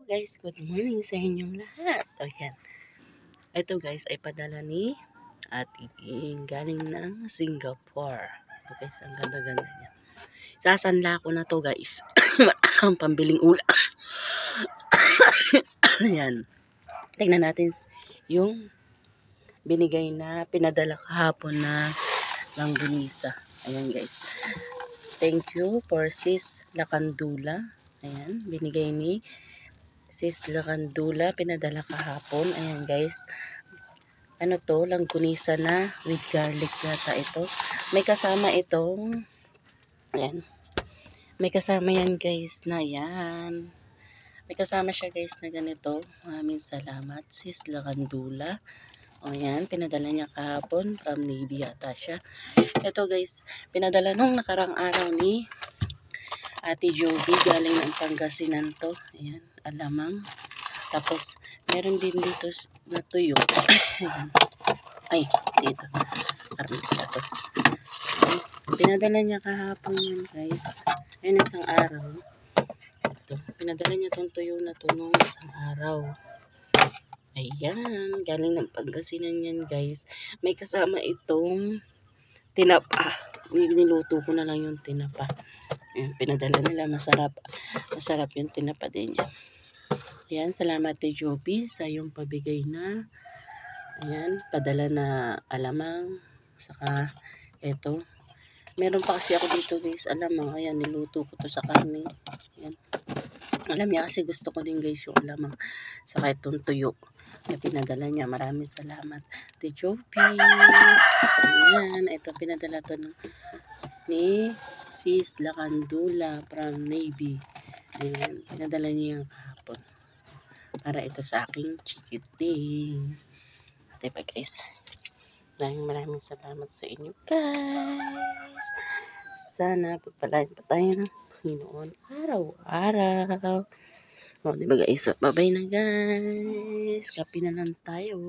Guys, good morning sa inyong lahat. Ayan. Ito guys ay padala ni Ate Ting galing ng Singapore. Ito guys, ang ganda-ganda niya. Sasanla ko na to guys. Ang pambiling ulam. Ayan. Tingnan natin yung binigay na pinadala kahapon na langgunisa. Ayan guys. Thank you for Sis Lakandula. Ayan, binigay ni Sis Lakandula, pinadala kahapon. Ayan guys. Ano to, langkunisa na with garlic yata ito. May kasama itong, ayan. May kasama yan guys na yan. May kasama siya guys na ganito. Maraming salamat Sis Lakandula. O yan, pinadala niya kahapon. From Navy yata siya. Ito guys, pinadala nung nakarang araw ni Ate Joby. Galing ng Pangasinan to. Ayan, alamang. Tapos, meron din dito na tuyo. Ayan. Ay, dito. Karne pala to. Pinadala niya kahapon yan guys. Ayan, isang araw. Ito. Pinadala niya tong tuyo na to nung isang araw. Ayan. Galing ng Pangasinan yan guys. May kasama itong tinapa. Niluto ko na lang yung tinapa. Ayan, pinadala nila. Masarap. Masarap yung tinapa din yan. Ayan, salamat kay Joby sa yung pabigay na, ayan, padala na alamang, saka eto. Meron pa kasi ako dito guys, alamang, ayan, niluto ko to sa karne. Ayan. Alam niya kasi gusto ko din guys yung alamang, saka itong tuyo na pinadala niya. Maraming salamat kay Joby. Ayan, ito pinadala to ni Sis Lakandula from Navy. Ayan, pinadala niya yung kahapon. Para ito sa aking chikiting. Diba guys? Maraming salamat sa inyo guys. Sana pagpalain pa tayo ng Panginoon araw-araw. O diba guys? Bye-bye na guys. Kape na lang tayo.